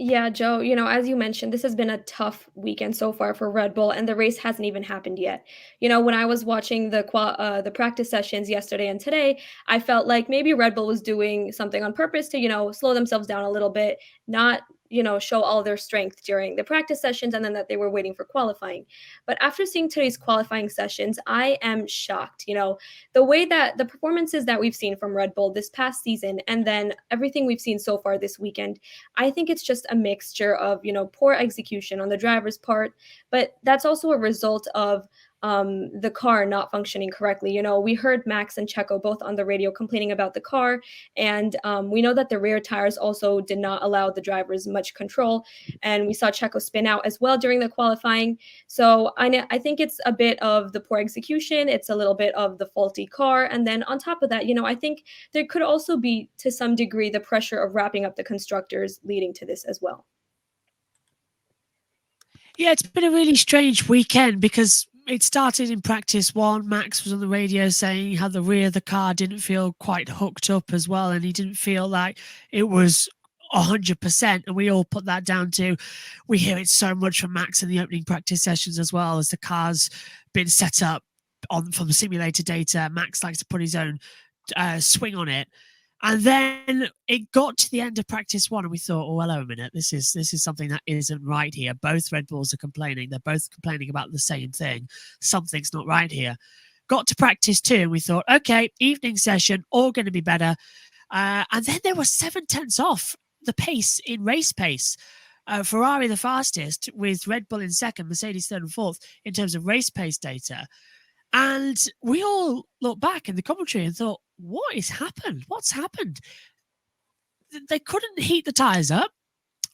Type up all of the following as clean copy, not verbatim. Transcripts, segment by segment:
Yeah, Joe, as you mentioned, this has been a tough weekend so far for Red Bull, and the race hasn't even happened yet. When I was watching the practice sessions yesterday and today, I felt like maybe Red Bull was doing something on purpose to, slow themselves down a little bit, not, show all their strength during the practice sessions, and then that they were waiting for qualifying. But after seeing today's qualifying sessions, I am shocked. The way that the performances that we've seen from Red Bull this past season, and then everything we've seen so far this weekend, I think it's just a mixture of, poor execution on the driver's part, but that's also a result of the car not functioning correctly. We heard Max and Checo both on the radio complaining about the car, and we know that the rear tires also did not allow the drivers much control, and we saw Checo spin out as well during the qualifying. So I think it's a bit of the poor execution, it's a little bit of the faulty car, and then on top of that, I think there could also be, to some degree, the pressure of wrapping up the constructors leading to this as well. Yeah, it's been a really strange weekend because it started in practice one. Max was on the radio saying how the rear of the car didn't feel quite hooked up as well, and he didn't feel like it was 100%. And we all put that down to, we hear it so much from Max in the opening practice sessions as well, as the car's been set up from the simulator data. Max likes to put his own swing on it. And then it got to the end of practice one, and we thought, oh, hello a minute, this is something that isn't right here. Both Red Bulls are complaining. They're both complaining about the same thing. Something's not right here. Got to practice two, and we thought, okay, evening session, all going to be better. And then there was 7/10 off the pace in race pace. Ferrari the fastest, with Red Bull in second, Mercedes third and fourth in terms of race pace data. And we all looked back in the commentary and thought, what has happened? What's happened? They couldn't heat the tyres up.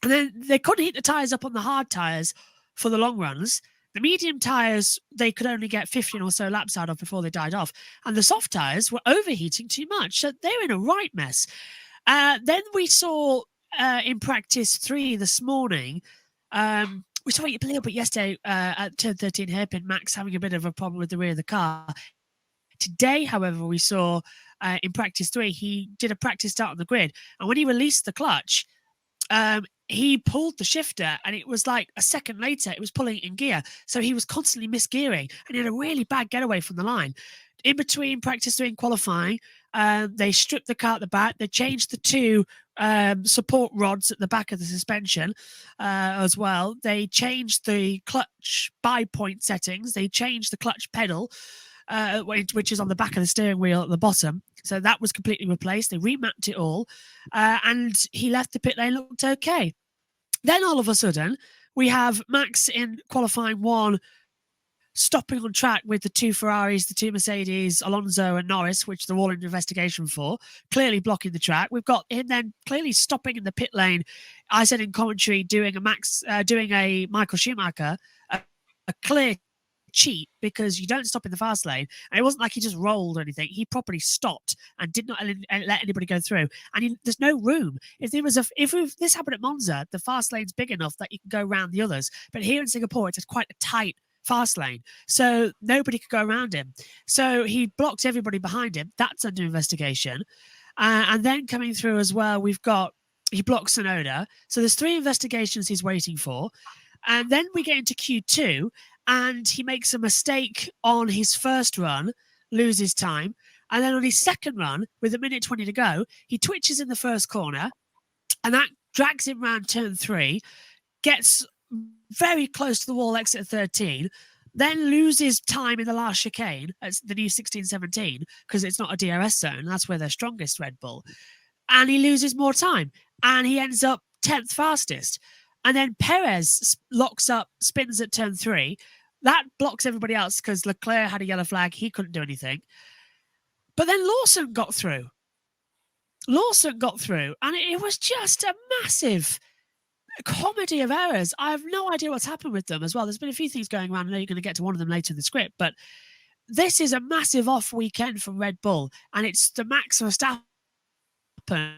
And then they couldn't heat the tyres up on the hard tyres for the long runs. The medium tyres, they could only get 15 or so laps out of before they died off. And the soft tyres were overheating too much. So they're in a right mess. Then we saw in practice 3 this morning, we saw it a little bit yesterday at turn 13 hairpin, Max having a bit of a problem with the rear of the car. Today, however, we saw in practice 3, he did a practice start on the grid. And when he released the clutch, he pulled the shifter, and it was like a second later, it was pulling in gear. So he was constantly misgearing, and he had a really bad getaway from the line. In between practice 3 and qualifying, they stripped the car at the back. They changed the 2 support rods at the back of the suspension as well. They changed the clutch bi-point settings. They changed the clutch pedal, which is on the back of the steering wheel at the bottom. So that was completely replaced. They remapped it all, and he left the pit lane, looked okay. Then all of a sudden, we have Max in qualifying 1 stopping on track with the 2 Ferraris, the 2 Mercedes, Alonso and Norris, which they're all in investigation for, clearly blocking the track. We've got him then clearly stopping in the pit lane. I said in commentary, doing a Michael Schumacher, a clear cheat, because you don't stop in the fast lane. And it wasn't like he just rolled or anything. He properly stopped and did not let anybody go through. And there's no room. If this happened at Monza, the fast lane's big enough that you can go around the others. But here in Singapore, it's quite a tight fast lane, so nobody could go around him. So he blocked everybody behind him. That's under investigation. And then coming through as well, he blocks Tsunoda. So there's 3 investigations he's waiting for. And then we get into Q2, and he makes a mistake on his first run, loses time. And then on his second run, with 1:20 to go, he twitches in the first corner, and that drags him round turn 3, gets very close to the wall exit at 13, then loses time in the last chicane at the new 16-17, because it's not a DRS zone. That's where they're strongest, Red Bull. And he loses more time, and he ends up 10th fastest. And then Perez locks up, spins at turn 3. That blocks everybody else because Leclerc had a yellow flag. He couldn't do anything. But then Lawson got through. And it was just a massive comedy of errors. I have no idea what's happened with them as well. There's been a few things going around. I know you're going to get to one of them later in the script, but this is a massive off weekend for Red Bull, and it's the Max Verstappen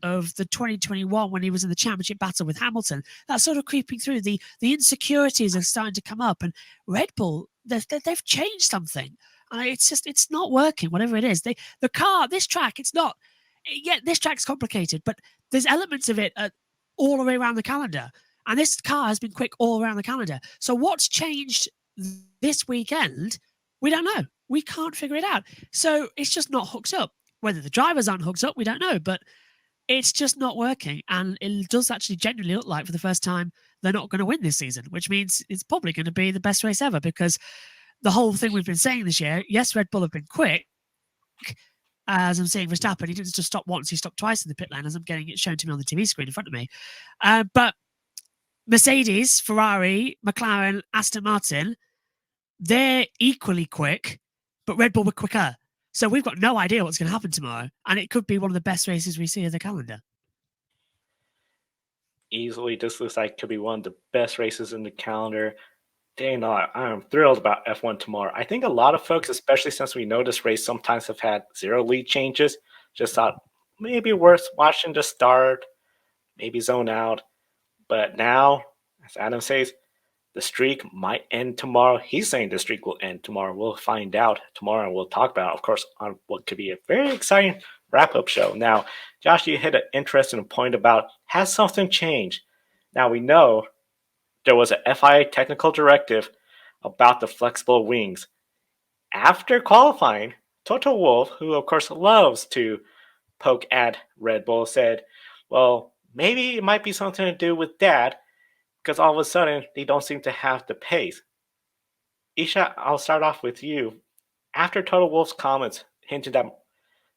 of the 2021 when he was in the championship battle with Hamilton. That's sort of creeping through. The insecurities are starting to come up, and Red Bull, they've changed something. It's not working, whatever it is. The car, this track, it's not. Yeah, this track's complicated, but there's elements of it all the way around the calendar. And this car has been quick all around the calendar. So what's changed this weekend? We don't know. We can't figure it out. So it's just not hooked up. Whether the drivers aren't hooked up, we don't know. But it's just not working. And it does actually genuinely look like for the first time they're not going to win this season, which means it's probably going to be the best race ever, because the whole thing we've been saying this year, yes, Red Bull have been quick. As I'm seeing Verstappen, he didn't just stop once, he stopped twice in the pit lane, as I'm getting it shown to me on the TV screen in front of me. But Mercedes, Ferrari, McLaren, Aston Martin, they're equally quick, but Red Bull were quicker. So we've got no idea what's going to happen tomorrow, and it could be one of the best races we see in the calendar. Easily, this looks like it could be one of the best races in the calendar. Dang, I'm thrilled about F1 tomorrow. I think a lot of folks, especially since we know this race sometimes have had 0 lead changes, just thought maybe worth watching the start, maybe zone out. But now, as Adam says, the streak might end tomorrow. He's saying the streak will end tomorrow. We'll find out tomorrow, and we'll talk about it, of course, on what could be a very exciting wrap-up show. Now, Josh, you hit an interesting point about, has something changed? Now, we know there was a FIA technical directive about the flexible wings. After qualifying, Toto Wolff, who of course loves to poke at Red Bull, said, well, maybe it might be something to do with that, because all of a sudden they don't seem to have the pace. Esha, I'll start off with you. After Toto Wolff's comments hinted that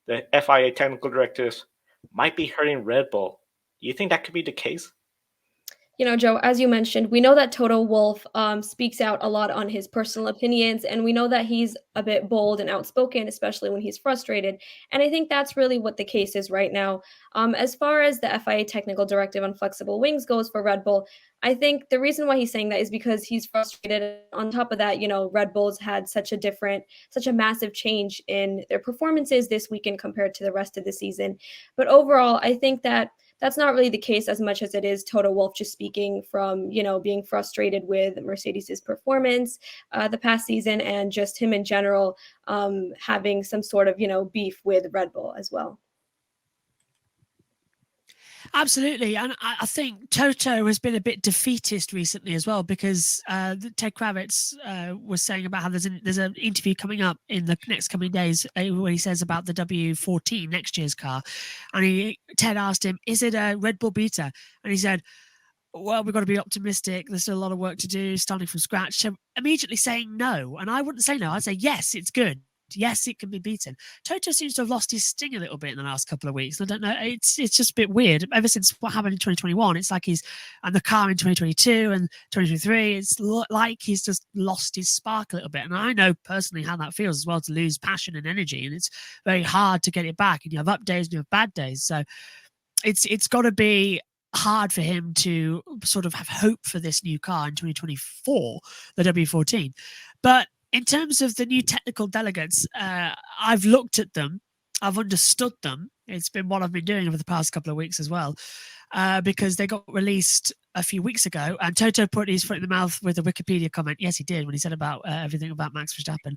the FIA technical directives might be hurting Red Bull, do you think that could be the case? You know, Joe, as you mentioned, we know that Toto Wolff speaks out a lot on his personal opinions, and we know that he's a bit bold and outspoken, especially when he's frustrated. And I think that's really what the case is right now. As far as the FIA technical directive on flexible wings goes for Red Bull, I think the reason why he's saying that is because he's frustrated. On top of that, you know, Red Bull's had such a massive change in their performances this weekend compared to the rest of the season. But overall, I think that that's not really the case as much as it is Toto Wolff just speaking from, you know, being frustrated with Mercedes's performance the past season, and just him in general having some sort of, you know, beef with Red Bull as well. Absolutely. And I think Toto has been a bit defeatist recently as well, because Ted Kravitz was saying about how there's an interview coming up in the next coming days where he says about the W14, next year's car. And Ted asked him, is it a Red Bull Beta? And he said, well, we've got to be optimistic. There's still a lot of work to do, starting from scratch. So immediately saying no. And I wouldn't say no. I'd say, yes, it's good. Yes, it can be beaten. Toto seems to have lost his sting a little bit in the last couple of weeks. I don't know. It's just a bit weird. Ever since what happened in 2021, it's like and the car in 2022 and 2023, it's like he's just lost his spark a little bit. And I know personally how that feels as well, to lose passion and energy. And it's very hard to get it back. And you have up days and you have bad days. So it's got to be hard for him to sort of have hope for this new car in 2024, the W14. But in terms of the new technical delegates, I've looked at them. I've understood them. It's been what I've been doing over the past couple of weeks as well, because they got released a few weeks ago. And Toto put his foot in the mouth with a Wikipedia comment. Yes, he did, when he said about everything about Max Verstappen.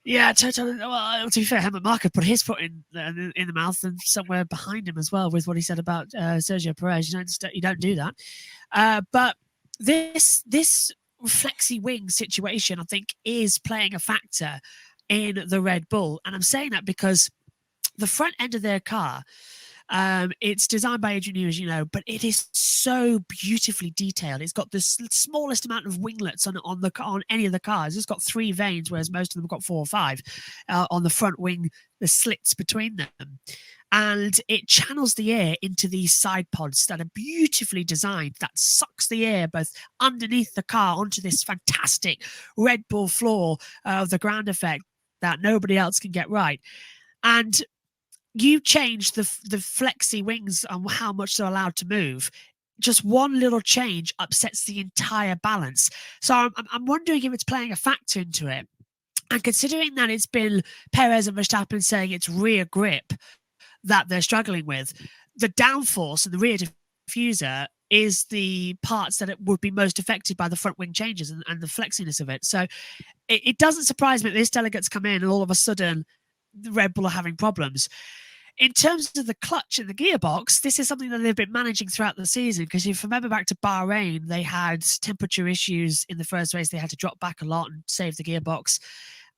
Yeah, Toto, well, to be fair, Helmut Marko put his foot in the mouth and somewhere behind him as well with what he said about Sergio Perez. You don't do that. But this flexi wing situation, I think, is playing a factor in the Red Bull. And I'm saying that because the front end of their car, it's designed by Adrian Newey, as you know, but it is so beautifully detailed. It's got the smallest amount of winglets on any of the cars. It's got 3 vanes, whereas most of them have got 4 or 5 on the front wing, the slits between them. And it channels the air into these side pods that are beautifully designed, that sucks the air both underneath the car onto this fantastic Red Bull floor of the ground effect that nobody else can get right. And you change the flexi wings and how much they're allowed to move. Just one little change upsets the entire balance. So I'm wondering if it's playing a factor into it. And considering that it's been Perez and Verstappen saying it's rear grip that they're struggling with, the downforce and the rear diffuser is the parts that it would be most affected by the front wing changes and the flexiness of it. So it doesn't surprise me that these delegates come in and all of a sudden the Red Bull are having problems. in terms of the clutch and the gearbox, this is something that they've been managing throughout the season, because if you remember back to Bahrain, they had temperature issues in the first race. They had to drop back a lot and save the gearbox.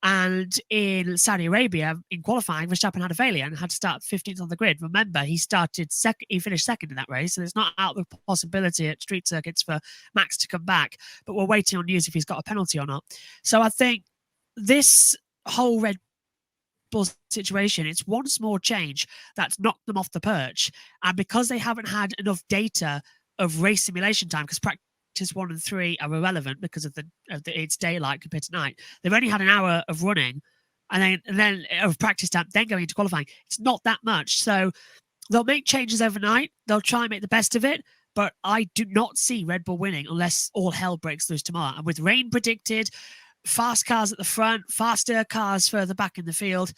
And in Saudi Arabia, in qualifying, Verstappen had a failure and had to start 15th on the grid. Remember, he finished second in that race, so it's not out of the possibility at street circuits for Max to come back. But we're waiting on news if he's got a penalty or not. So I think this whole Red Bull situation, it's one small change that's knocked them off the perch. And because they haven't had enough data of race simulation time, because practice 1 and 3 are irrelevant because of it's daylight compared to night. They've only had an hour of running and then of practice time, then going into qualifying. It's not that much. So they'll make changes overnight. They'll try and make the best of it. But I do not see Red Bull winning unless all hell breaks loose tomorrow. And with rain predicted, fast cars at the front, faster cars further back in the field,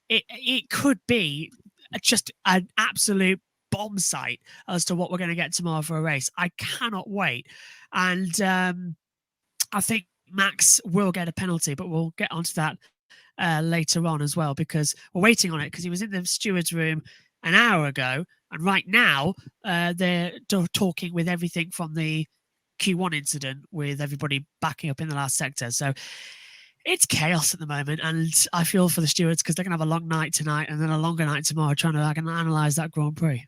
it could be just an absolute bomb site as to what we're going to get tomorrow for a race. I cannot wait. And I think Max will get a penalty, but we'll get onto that later on as well, because we're waiting on it, because he was in the steward's room an hour ago, and right now they're talking with everything from the Q1 incident, with everybody backing up in the last sector. So it's chaos at the moment, and I feel for the stewards, because they're going to have a long night tonight and then a longer night tomorrow trying to analyse that Grand Prix.